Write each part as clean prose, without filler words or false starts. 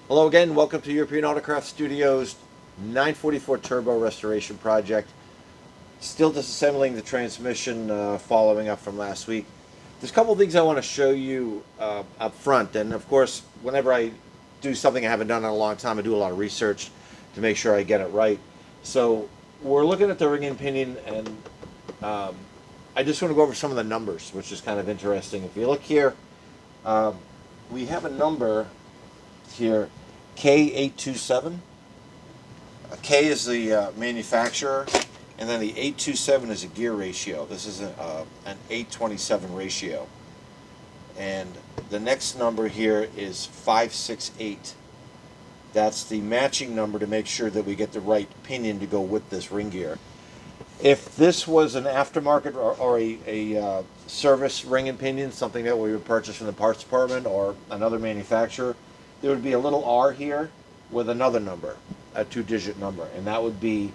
Hello again, welcome to European Autocraft Studios 944 Turbo Restoration Project. Still disassembling the transmission following up from last week. There's a couple of things I want to show you up front, and of course whenever I do something I haven't done in a long time, I do a lot of research to make sure I get it right. So we're looking at the ring and pinion, and I just want to go over some of the numbers, which is kind of interesting. If you look here, we have a number here, K827. K is the manufacturer, and then the 827 is a gear ratio. This is an 827 ratio. And the next number here is 568. That's the matching number to make sure that we get the right pinion to go with this ring gear. If this was an aftermarket or a service ring and pinion, something that we would purchase from the parts department or another manufacturer, there would be a little R here with another number, a two-digit number, and that would be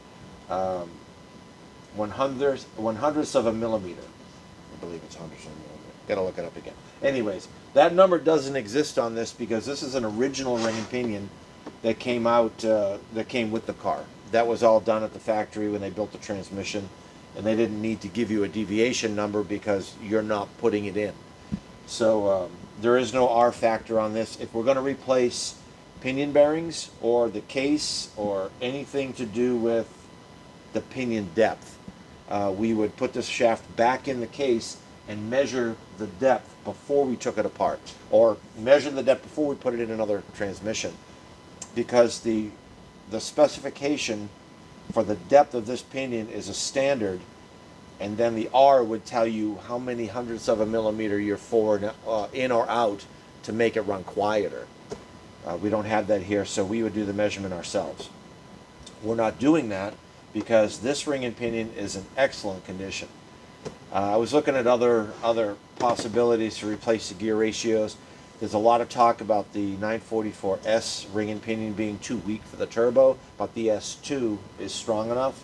100ths of a millimeter. I believe it's hundredths of a millimeter. Gotta look it up again. Anyways, that number doesn't exist on this because this is an original ring and pinion that came out, that came with the car. That was all done at the factory when they built the transmission, and they didn't need to give you a deviation number because you're not putting it in. So there is no R factor on this. If we're going to replace pinion bearings or the case or anything to do with the pinion depth, we would put this shaft back in the case and measure the depth before we took it apart, or measure the depth before we put it in another transmission, because the specification for the depth of this pinion is a standard, and then the R would tell you how many hundredths of a millimeter you're forward, in or out, to make it run quieter. We don't have that here, so we would do the measurement ourselves. We're not doing that because this ring and pinion is in excellent condition. I was looking at other possibilities to replace the gear ratios. There's a lot of talk about the 944S ring and pinion being too weak for the turbo, but the S2 is strong enough.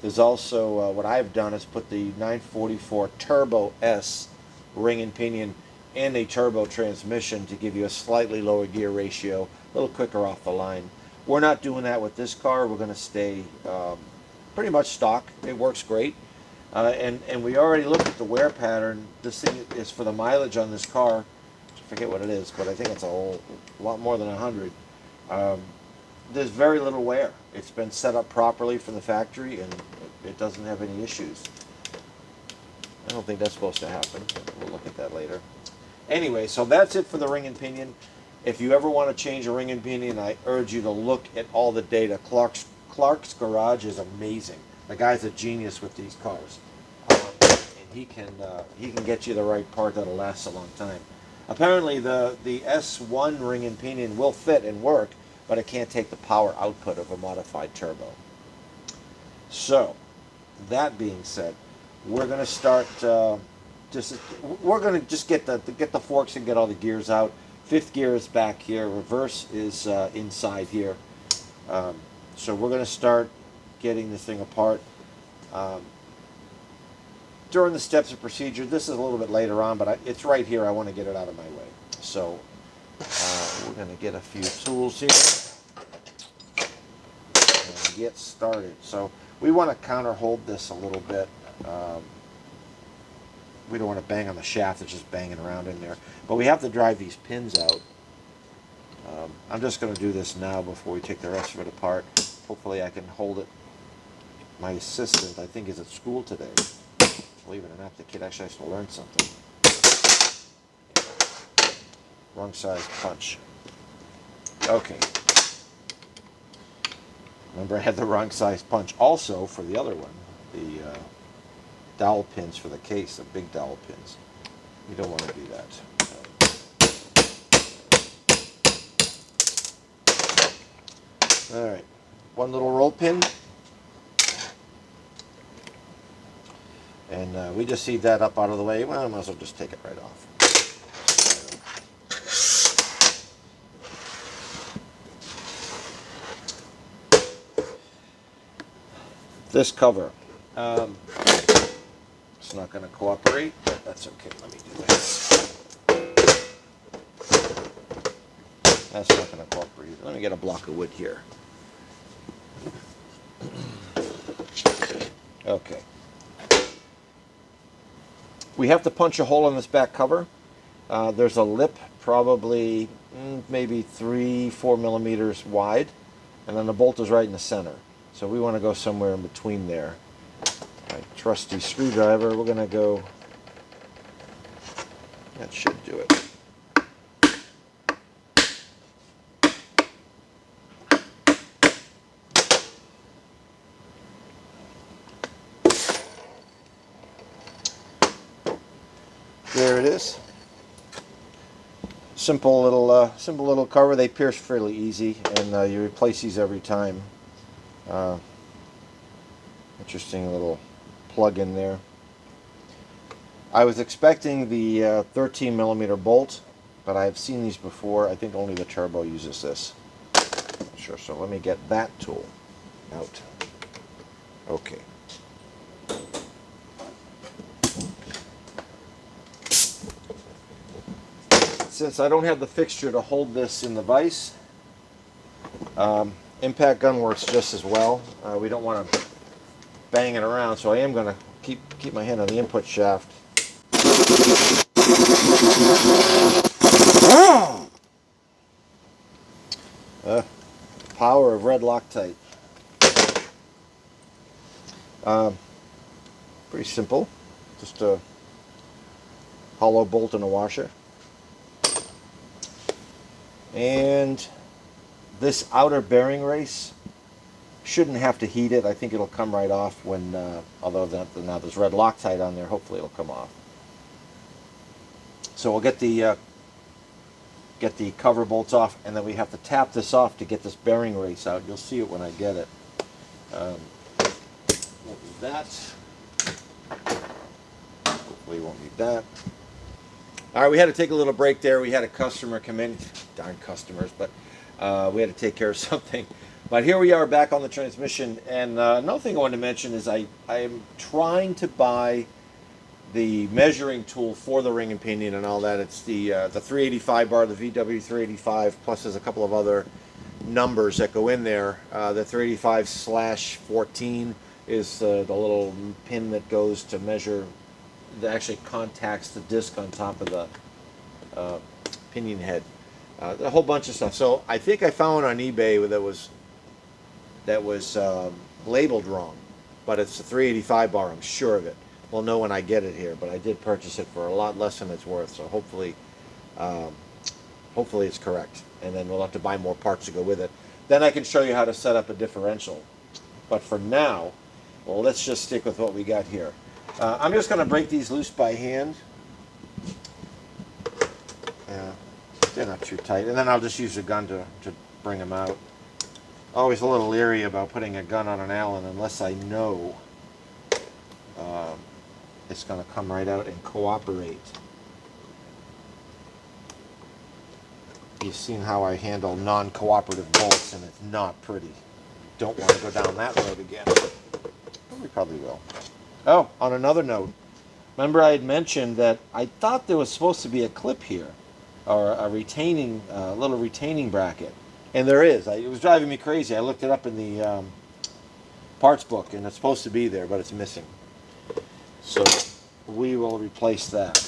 There's also, what I've done is put the 944 Turbo S ring and pinion in a turbo transmission to give you a slightly lower gear ratio, a little quicker off the line. We're not doing that with this car. We're going to stay pretty much stock. It works great. And we already looked at the wear pattern. This thing is for the mileage on this car. I forget what it is, but I think it's a lot more than 100. There's very little wear. It's been set up properly from the factory, and it doesn't have any issues. I don't think that's supposed to happen. We'll look at that later. Anyway, so that's it for the ring and pinion. If you ever want to change a ring and pinion, I urge you to look at all the data. Clark's Garage is amazing. The guy's a genius with these cars, and he can get you the right part that'll last a long time. Apparently, the S1 ring and pinion will fit and work, but it can't take the power output of a modified turbo. So, that being said, we're going to start. We're going to just get the forks and get all the gears out. Fifth gear is back here. Reverse is inside here. So we're going to start getting this thing apart. During the steps of procedure, this is a little bit later on, but it's right here. I want to get it out of my way. So we're going to get a few tools here and get started. So we want to counter hold this a little bit. We don't want to bang on the shaft. It's just banging around in there. But we have to drive these pins out. I'm just going to do this now before we take the rest of it apart. Hopefully I can hold it. My assistant, I think, is at school today. Believe it or not, the kid actually has to learn something. Wrong size punch. Okay. Remember, I had the wrong size punch also for the other one. The dowel pins for the case, the big dowel pins. You don't want to do that. Alright, one little roll pin. And we just see that up out of the way. Well, I might as well just take it right off. This cover. It's not going to cooperate, but that's okay. Let me do this. That's not going to cooperate. Let me get a block of wood here. Okay. We have to punch a hole in this back cover. There's a lip probably maybe 3-4 millimeters wide, and then the bolt is right in the center. So we want to go somewhere in between there. My trusty screwdriver, we're going to go, that should do it. There it is. Simple little cover. They pierce fairly easy, and you replace these every time. Interesting little plug in there. I was expecting the 13 millimeter bolt, but I've seen these before. I think only the turbo uses this. Sure. So let me get that tool out. Okay. Since I don't have the fixture to hold this in the vise, impact gun works just as well. We don't want to bang it around, so I am going to keep my hand on the input shaft. Power of red Loctite. Pretty simple. Just a hollow bolt and a washer. And this outer bearing race shouldn't have to heat it. I think it'll come right off when, although now there's red Loctite on there, hopefully it'll come off. So we'll get the cover bolts off, and then we have to tap this off to get this bearing race out. You'll see it when I get it. We'll do that. Hopefully we won't need that. All right, we had to take a little break there. We had a customer come in. Darn customers, but we had to take care of something. But here we are back on the transmission. And another thing I wanted to mention is I am trying to buy the measuring tool for the ring and pinion and all that. It's the 385 bar, the VW 385, plus there's a couple of other numbers that go in there. The 385/14 is the little pin that goes to measure, that actually contacts the disc on top of the pinion head. A whole bunch of stuff. So I think I found one on eBay that was labeled wrong, but it's a 385 bar. I'm sure of it. We'll know when I get it here, but I did purchase it for a lot less than it's worth. So hopefully it's correct, and then we'll have to buy more parts to go with it. Then I can show you how to set up a differential. But for now, well, let's just stick with what we got here. I'm just going to break these loose by hand. They're not too tight. And then I'll just use a gun to bring them out. Always a little leery about putting a gun on an Allen unless I know it's going to come right out and cooperate. You've seen how I handle non-cooperative bolts, and it's not pretty. Don't want to go down that road again. But we probably will. Oh, on another note, remember I had mentioned that I thought there was supposed to be a clip here, or a retaining, little retaining bracket, and there is. It was driving me crazy. I looked it up in the parts book, and it's supposed to be there, but it's missing. So we will replace that.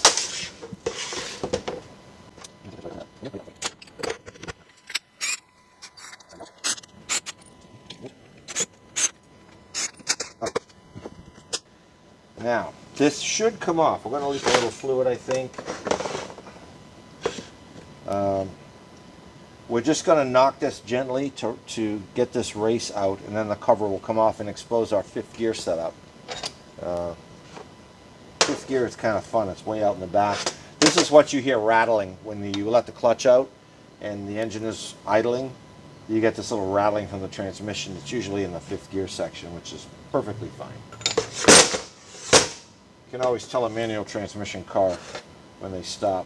Now, this should come off. We're going to leak a little fluid, I think. We're just going to knock this gently to get this race out, and then the cover will come off and expose our fifth gear setup. Fifth gear is kind of fun. It's way out in the back. This is what you hear rattling when you let the clutch out and the engine is idling. You get this little rattling from the transmission. It's usually in the fifth gear section, which is perfectly fine. You can always tell a manual transmission car when they stop.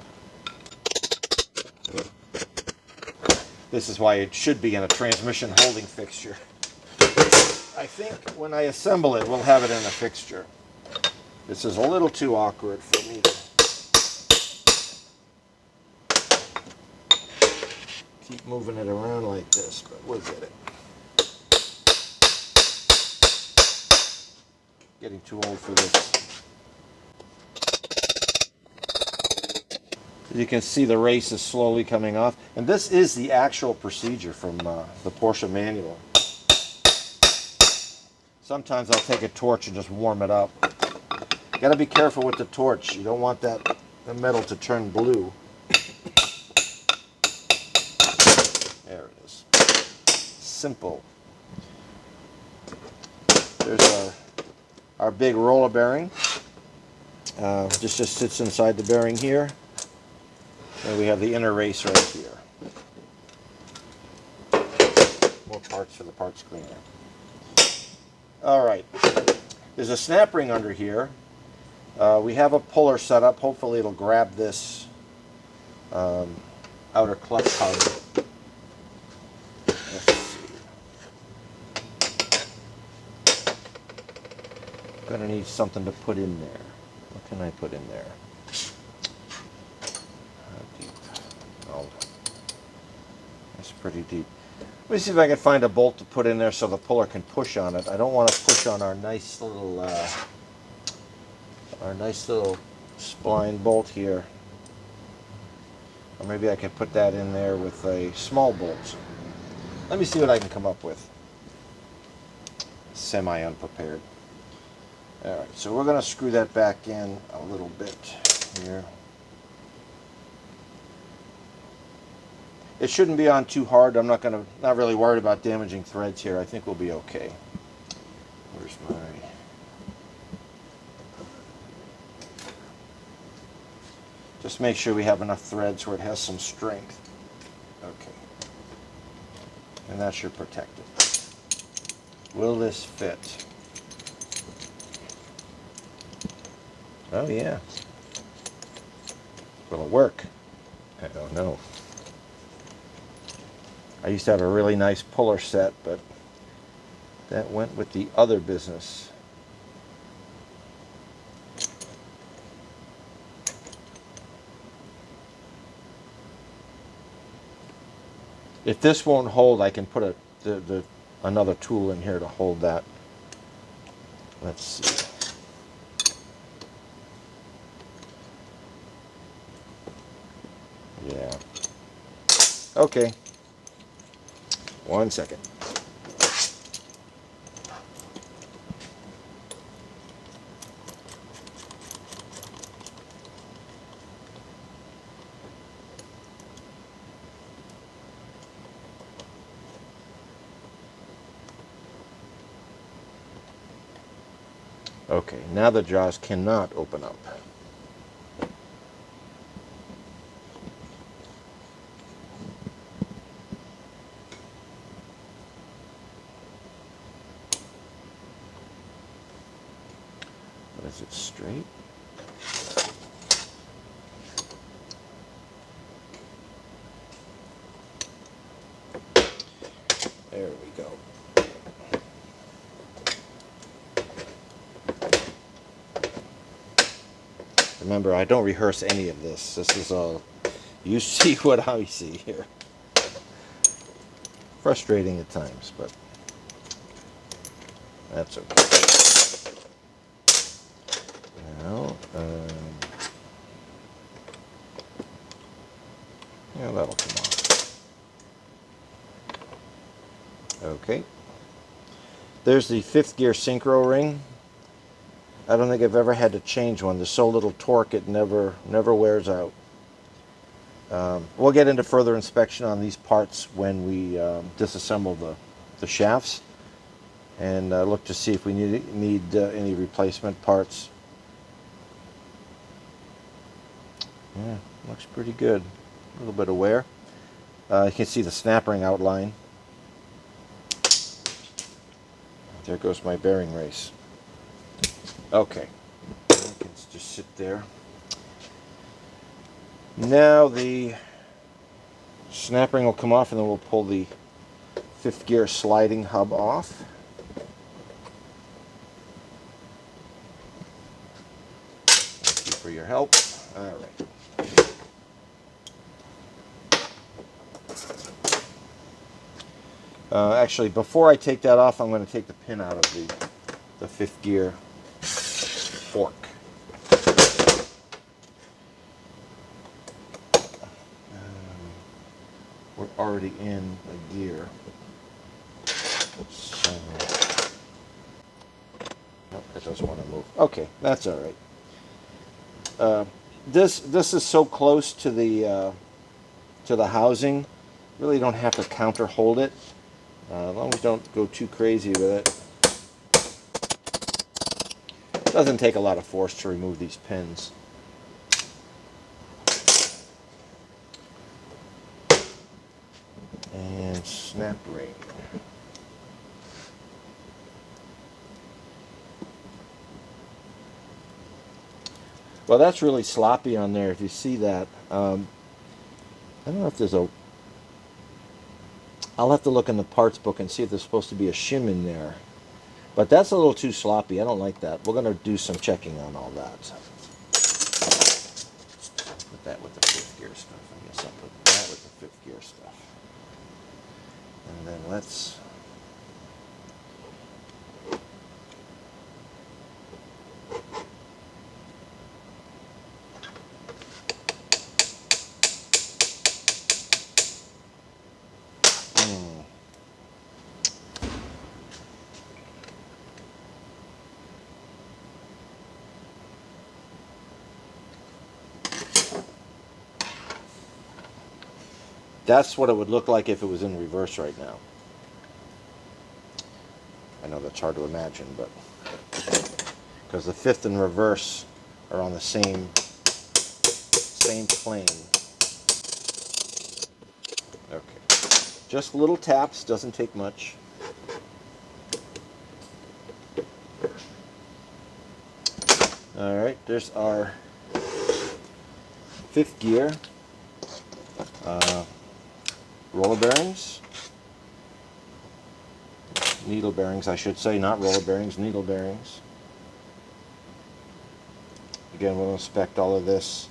This is why it should be in a transmission holding fixture. I think when I assemble it, we'll have it in a fixture. This is a little too awkward for me to keep moving it around like this, but we'll get it. Getting too old for this. As you can see, the race is slowly coming off. And this is the actual procedure from the Porsche manual. Sometimes I'll take a torch and just warm it up. You gotta be careful with the torch. You don't want the metal to turn blue. There it is. Simple. There's our big roller bearing. This just sits inside the bearing here. And we have the inner race right here. More parts for the parts cleaner. Alright. There's a snap ring under here. We have a puller set up. Hopefully it'll grab this outer clutch hub. Let's see. Gonna need something to put in there. What can I put in there? How deep? Oh, that's pretty deep. Let me see if I can find a bolt to put in there so the puller can push on it. I don't want to push on our nice little spline bolt here. Or maybe I could put that in there with a small bolt. Let me see what I can come up with. Semi-unprepared. Alright, so we're going to screw that back in a little bit here. It shouldn't be on too hard. I'm not really worried about damaging threads here. I think we'll be okay. Where's my... Just make sure we have enough threads where it has some strength. Okay. And that should protect it. Will this fit? Oh yeah. Will it work? I don't know. I used to have a really nice puller set, but that went with the other business. If this won't hold, I can put another tool in here to hold that. Let's see. Yeah. Okay. 1 second. Okay, now the jaws cannot open up. Is it straight? There we go. Remember, I don't rehearse any of this. This is all, you see what I see here. Frustrating at times, but that's okay. Now, yeah, that'll come off. Okay. There's the 5th gear synchro ring. I don't think I've ever had to change one. There's so little torque it never wears out. We'll get into further inspection on these parts when we disassemble the shafts and look to see if we need any replacement parts. Yeah, looks pretty good. A little bit of wear. You can see the snap ring outline. There goes my bearing race. Okay, I can just sit there. Now the snap ring will come off and then we'll pull the 5th gear sliding hub off. Thank you for your help. All right. Actually, before I take that off, I'm going to take the pin out of the fifth gear fork. We're already in a gear. So, nope, it doesn't want to move. Okay, that's all right. This is so close to the housing. Really don't have to counter hold it. As long as you don't go too crazy with it. It doesn't take a lot of force to remove these pins. And snap ring. Well, that's really sloppy on there, if you see that. I don't know if there's a... I'll have to look in the parts book and see if there's supposed to be a shim in there. But that's a little too sloppy. I don't like that. We're going to do some checking on all that. Put that with the fifth gear stuff. I guess I'll put that with the fifth gear stuff. And then let's... That's what it would look like if it was in reverse right now. I know that's hard to imagine, but because the fifth and reverse are on the same plane. Okay, just little taps, doesn't take much. All right, there's our fifth gear. Roller bearings, needle bearings I should say, not roller bearings, needle bearings. Again, we'll inspect all of this.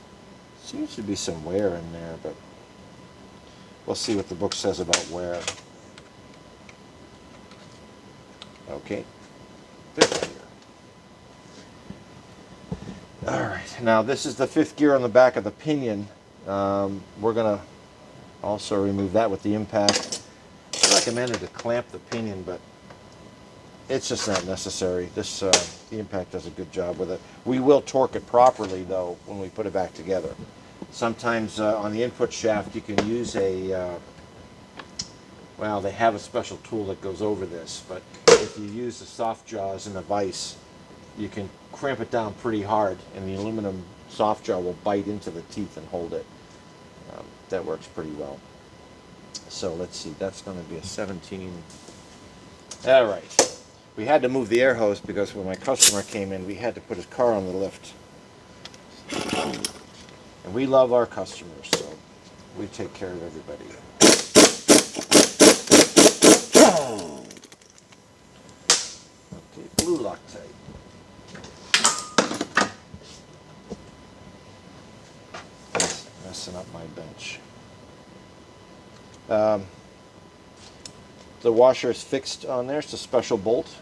Seems to be some wear in there, but we'll see what the book says about wear. Okay, fifth gear. Alright, now this is the fifth gear on the back of the pinion. We're going to also remove that with the impact. I recommended to clamp the pinion, but it's just not necessary. This the impact does a good job with it. We will torque it properly though when we put it back together. Sometimes on the input shaft you can use a well, they have a special tool that goes over this, but if you use the soft jaws and the vise, you can cramp it down pretty hard and the aluminum soft jaw will bite into the teeth and hold it. That works pretty well. So let's see, that's going to be a 17. All right. We had to move the air hose because when my customer came in, we had to put his car on the lift. And we love our customers, so we take care of everybody. Okay, blue Loctite. Messing up my bench. The washer is fixed on there. It's a special bolt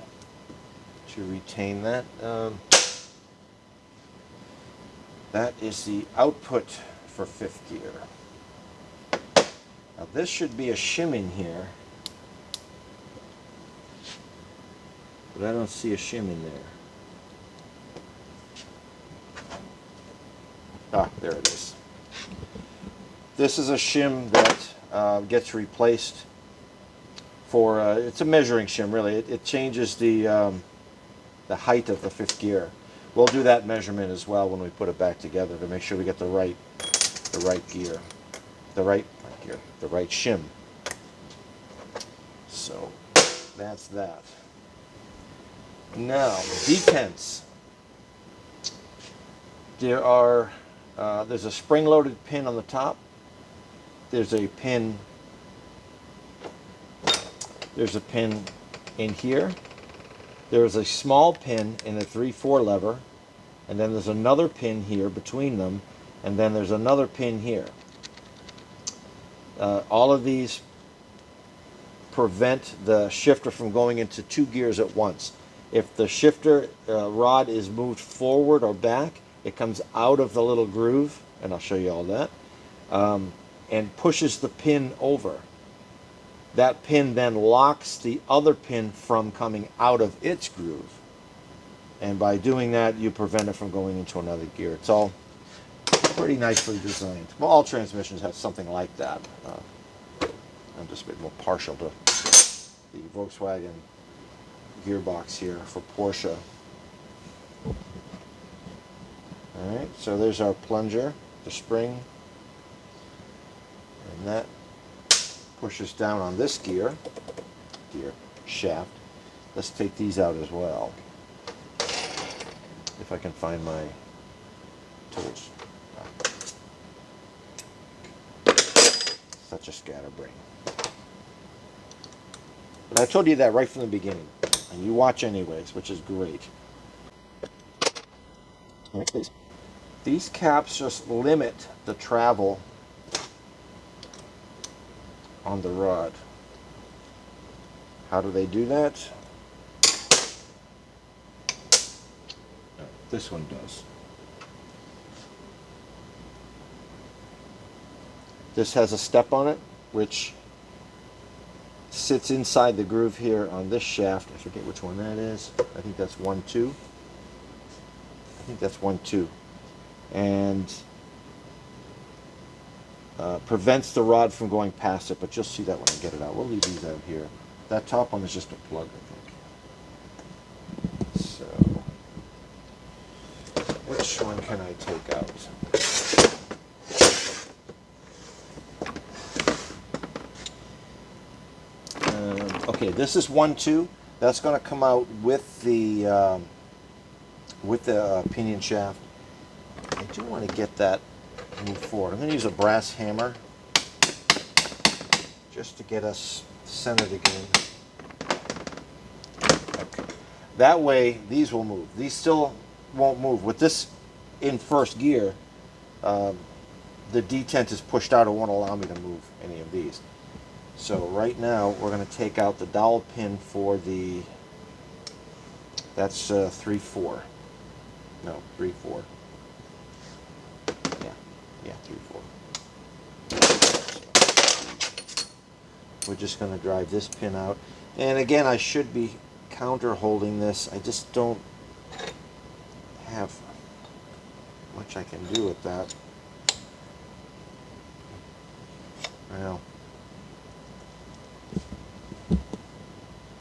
to retain that. That is the output for fifth gear. Now this should be a shim in here, but I don't see a shim in there. Ah, there it is. This is a shim that gets replaced for, it's a measuring shim really. It changes the height of the fifth gear. We'll do that measurement as well when we put it back together to make sure we get the right gear, the right shim. So that's that. Now detents. There are there's a spring-loaded pin on the top. There's a pin in here. There's a small pin in the 3/4 lever, and then there's another pin here between them, and then there's another pin here. All of these prevent the shifter from going into two gears at once. If the shifter rod is moved forward or back, it comes out of the little groove, and I'll show you all that, and pushes the pin over. That pin then locks the other pin from coming out of its groove. And by doing that, you prevent it from going into another gear. It's all pretty nicely designed. Well, all transmissions have something like that. I'm just a bit more partial to the Volkswagen gearbox here for Porsche. Alright, so there's our plunger, the spring, and that pushes down on this gear shaft. Let's take these out as well, if I can find my tools. Such a scatterbrain. But I told you that right from the beginning, and you watch anyways, which is great. All right, please. These caps just limit the travel on the rod. How do they do that? This one does. This has a step on it, which sits inside the groove here on this shaft. I forget which one that is. I think that's 1-2. I think that's 1-2. And prevents the rod from going past it, but you'll see that when I get it out. We'll leave these out here. That top one is just a plug, I think. So, which one can I take out? Okay, this is 1-2. That's going to come out with the pinion shaft. I do want to get that moved forward. I'm going to use a brass hammer just to get us centered again. Okay. That way, these will move. These still won't move. With this in first gear, the detent is pushed out. It won't allow me to move any of these. So right now, we're going to take out the dowel pin for the, that's 3-4. No, 3-4. Yeah, 3-4. We're just going to drive this pin out. And again, I should be counter holding this. I just don't have much I can do with that. Well,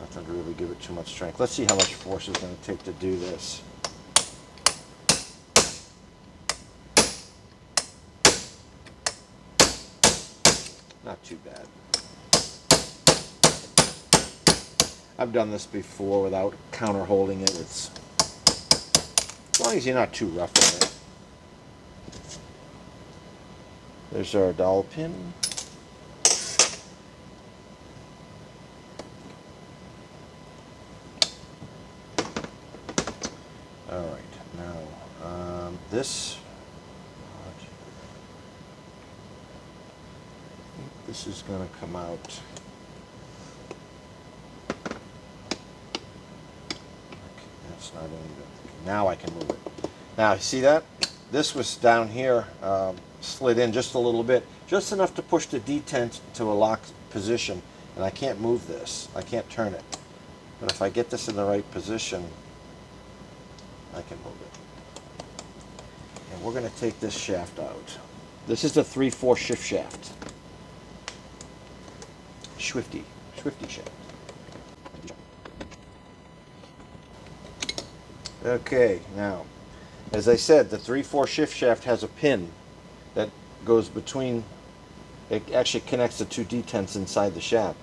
nothing to really give it too much strength. Let's see how much force it's going to take to do this. Not too bad. I've done this before without counter holding it. It's, as long as you're not too rough on it. There's our dowel pin. Alright, now this is going to come out. Okay, that's not even, now I can move it. Now, you see that? This was down here, slid in just a little bit, just enough to push the detent to a locked position, and I can't move this. I can't turn it. But if I get this in the right position, I can move it. And we're going to take this shaft out. This is the 3-4 shift shaft. Swifty shaft. Okay, now, as I said, the 3-4 shift shaft has a pin that goes between, it actually connects the two detents inside the shaft.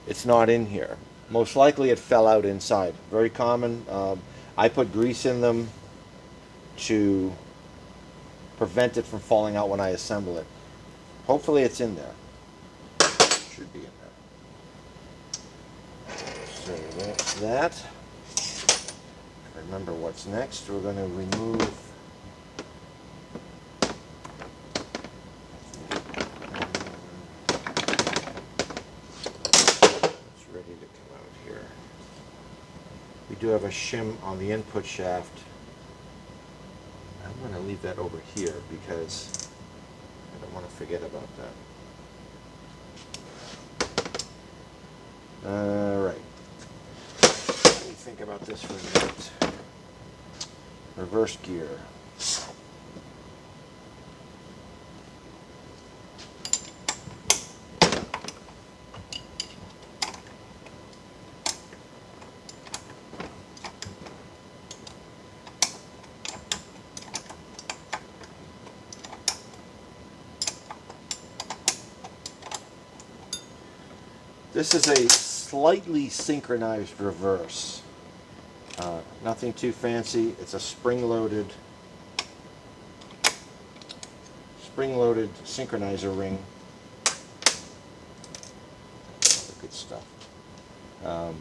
It's not in here. Most likely it fell out inside. Very common. I put grease in them to prevent it from falling out when I assemble it. Hopefully it's in there. Should be in there. So that's that. Remember what's next. We're going to remove We do have a shim on the input shaft. I'm going to leave that over here because I don't want to forget about that. Alright. Let me think about this for a minute. Reverse gear. This is a slightly synchronized reverse. Nothing too fancy. It's a spring-loaded synchronizer ring. All the good stuff. Again,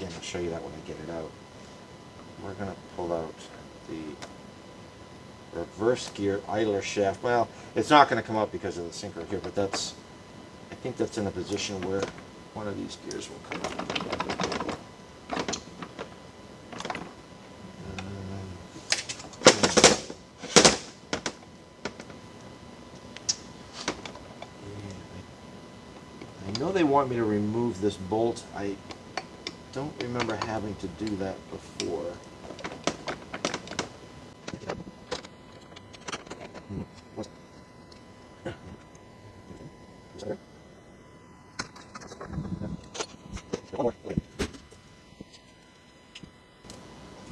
I'll show you that when I get it out. We're going to pull out the reverse gear idler shaft. Well, it's not going to come up because of the synchro here, but that's, I think that's in a position where one of these gears will come up. I know they want me to remove this bolt. I don't remember having to do that before.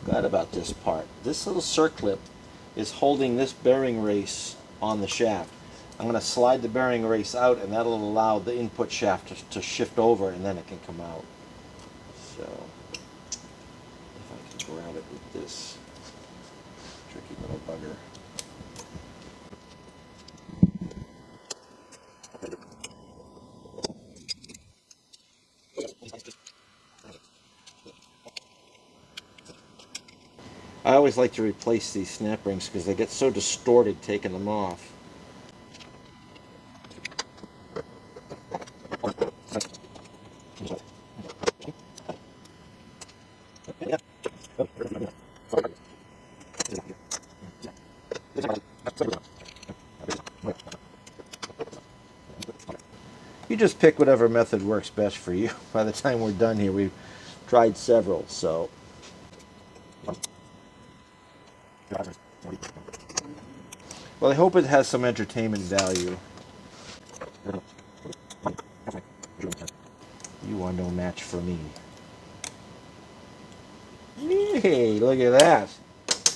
Forgot about this part. This little circlip is holding this bearing race on the shaft. I'm going to slide the bearing race out, and that'll allow the input shaft to shift over, and then it can come out. So, if I can grab it with this tricky little bugger. I always like to replace these snap rings because they get so distorted taking them off. You just pick whatever method works best for you. By the time we're done here, we've tried several, so. Well, I hope it has some entertainment value. You are no match for me. Hey, look at that.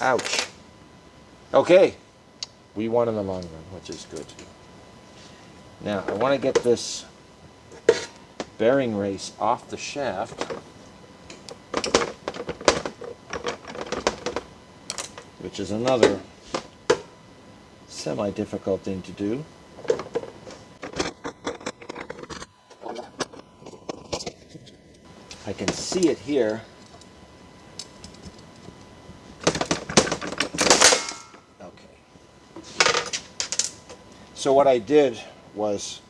Ouch. Okay. We won in the long run, which is good. Now, I want to get this bearing race off the shaft. Which is another semi-difficult thing to do. I can see it here. Okay. So what I did was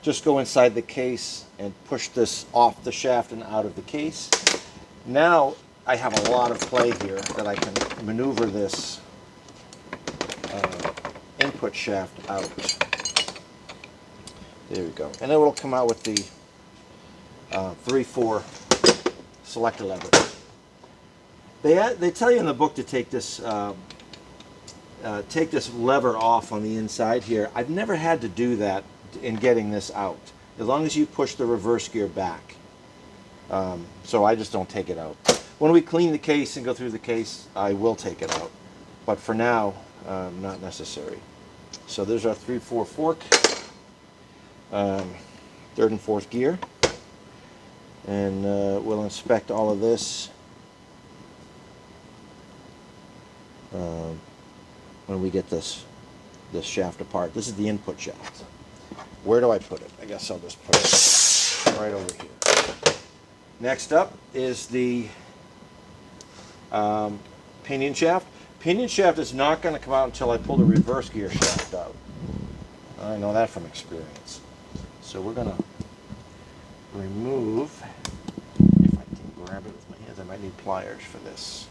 just go inside the case and push this off the shaft and out of the case. Now I have a lot of play here that I can maneuver this input shaft out. There we go. And it will come out with the 3/4 selector lever. They tell you in the book to take this lever off on the inside here. I've never had to do that in getting this out, as long as you push the reverse gear back. So I just don't take it out. When we clean the case and go through the case, I will take it out. But for now, not necessary. So there's our 3/4 fork, 3rd and 4th gear. And we'll inspect all of this when we get this shaft apart. This is the input shaft. Where do I put it? I guess I'll just put it right over here. Next up is the pinion shaft. Pinion shaft is not going to come out until I pull the reverse gear shaft out. I know that from experience. So we're going to remove, if I can grab it with my hands, I might pliers for this.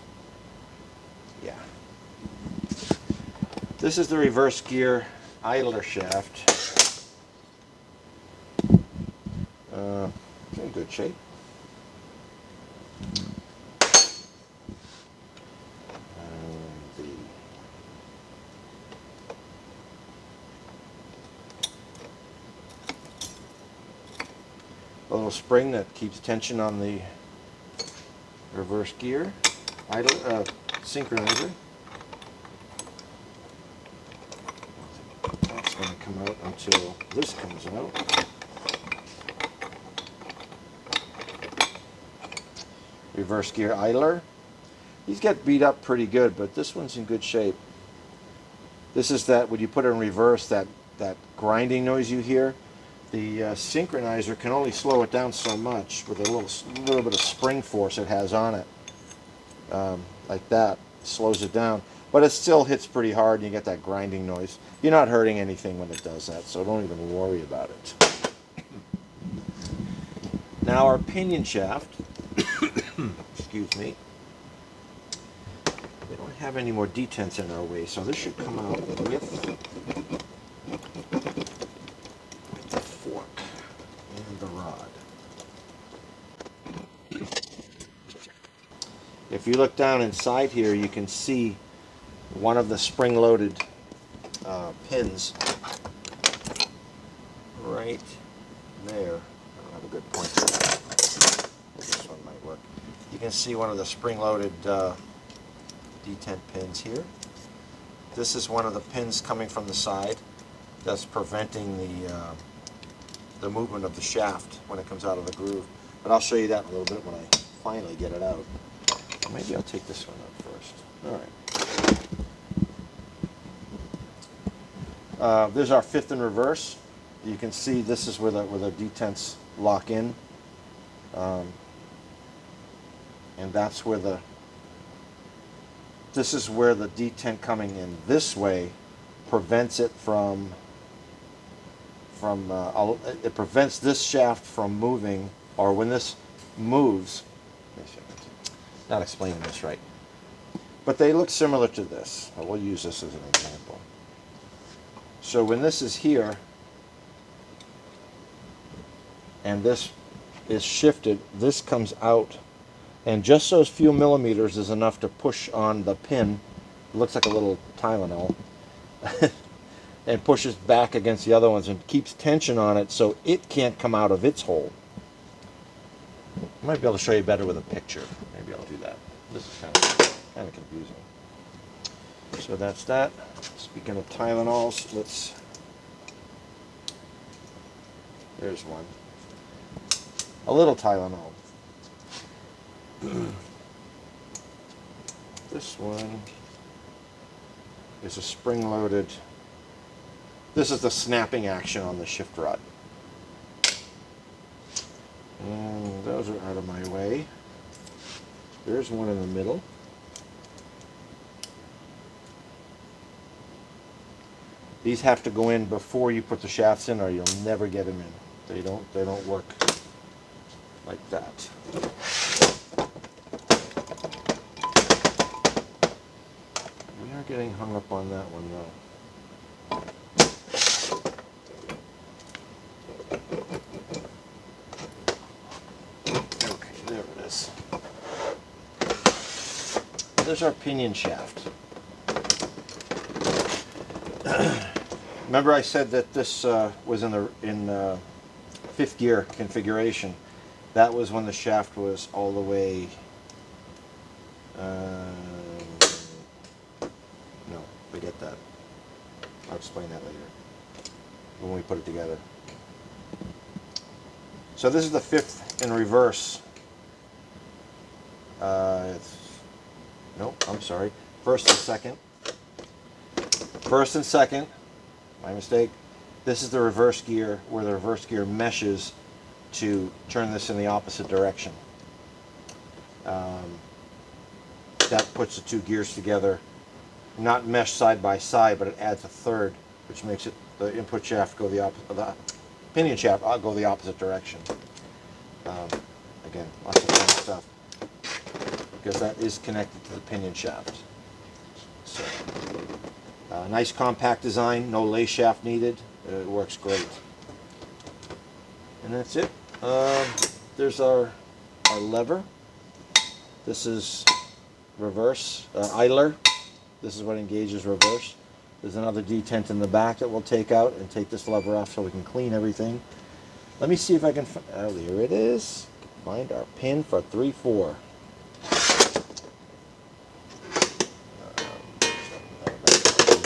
Yeah. This is the reverse gear idler shaft. It's in good shape. A little spring that keeps tension on the reverse gear idle synchronizer. That's going to come out until this comes out. Reverse gear idler. These get beat up pretty good, but this one's in good shape. This is that when you put it in reverse, that grinding noise you hear. The synchronizer can only slow it down so much with a little bit of spring force it has on it. Like that, slows it down. But it still hits pretty hard and you get that grinding noise. You're not hurting anything when it does that, so don't even worry about it. Now our pinion shaft, excuse me, we don't have any more detents in our way, so this should come out with the fork and the rod. If you look down inside here, you can see one of the spring-loaded pins right there. I don't have a good point for that. This one might work. You can see one of the spring-loaded detent pins here. This is one of the pins coming from the side that's preventing the movement of the shaft when it comes out of the groove. But I'll show you that in a little bit when I finally get it out. Maybe I'll take this one out first. All right. There's our fifth in reverse. You can see this is where the detents lock in, and that's where this is where the detent coming in this way prevents it from it prevents this shaft from moving, or when this moves. Not explaining this right, but they look similar to this. We'll use this as an example. So when this is here and this is shifted, this comes out, and just those few millimeters is enough to push on the pin. It looks like a little Tylenol. And pushes back against the other ones and keeps tension on it so it can't come out of its hole. I might be able to show you better with a picture. Maybe I'll do that. This is kind of confusing. So that's that. Speaking of Tylenols, there's one. A little Tylenol. This one is a spring-loaded. This is the snapping action on the shift rod. And those are out of my way. There's one in the middle. These have to go in before you put the shafts in, or you'll never get them in. They don't work like that. We are getting hung up on that one though. There's our pinion shaft. Remember I said that this was in fifth gear configuration. That was when the shaft was all the way. No, forget that. I'll explain that later when we put it together. So this is the fifth in reverse. Nope, I'm sorry. First and second. First and second. My mistake. This is the reverse gear, where the reverse gear meshes to turn this in the opposite direction. That puts the two gears together. Not mesh side by side, but it adds a third, which makes it the input shaft go the opposite. The pinion shaft go the opposite direction. Again, lots of fun stuff. because that is connected to the pinion shaft. So, nice compact design, no lay shaft needed. It works great. And that's it. There's our lever. This is reverse, idler. This is what engages reverse. There's another detent in the back that we'll take out and take this lever off so we can clean everything. Let me see if I can find, oh, there it is. Find our pin for 3/4.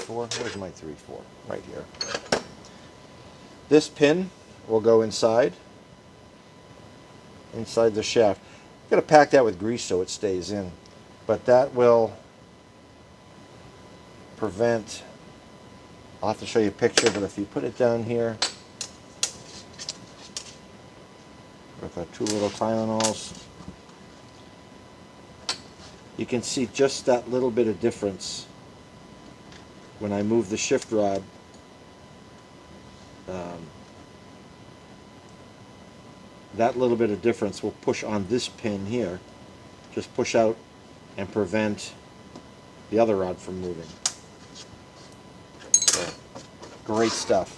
Where's my 3/4? Right here. This pin will go inside the shaft. I'm going to pack that with grease so it stays in, but that will prevent, I'll have to show you a picture, but if you put it down here with our 2 little Tylenols, you can see just that little bit of difference when I move the shift rod. That little bit of difference will push on this pin here, just push out and prevent the other rod from moving. So, great stuff.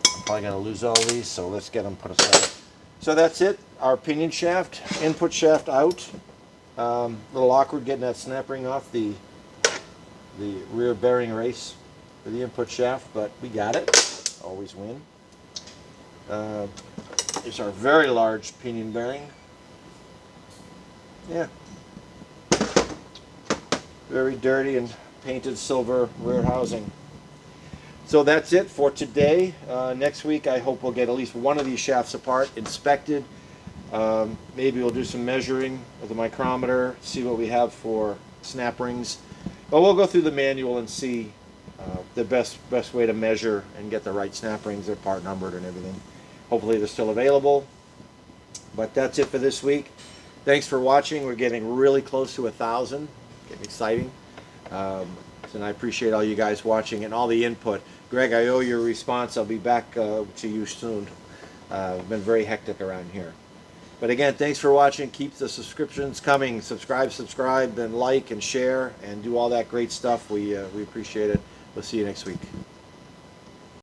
I'm probably going to lose all these, so let's get them put aside. So that's it, our pinion shaft, input shaft out. A little awkward getting that snap ring off the rear bearing race for the input shaft, but we got it. Always win. Here's our very large pinion bearing. Yeah. Very dirty and painted silver rear housing. So that's it for today. Next week I hope we'll get at least one of these shafts apart, inspected. Maybe we'll do some measuring with a micrometer, see what we have for snap rings. But we'll go through the manual and see the best way to measure and get the right snap rings. They're part numbered and everything. Hopefully they're still available. But that's it for this week. Thanks for watching. We're getting really close to 1,000. Getting exciting. And I appreciate all you guys watching and all the input. Greg, I owe you a response. I'll be back to you soon. It's been very hectic around here. But again, thanks for watching. Keep the subscriptions coming. Subscribe, and like and share and do all that great stuff. We appreciate it. We'll see you next week.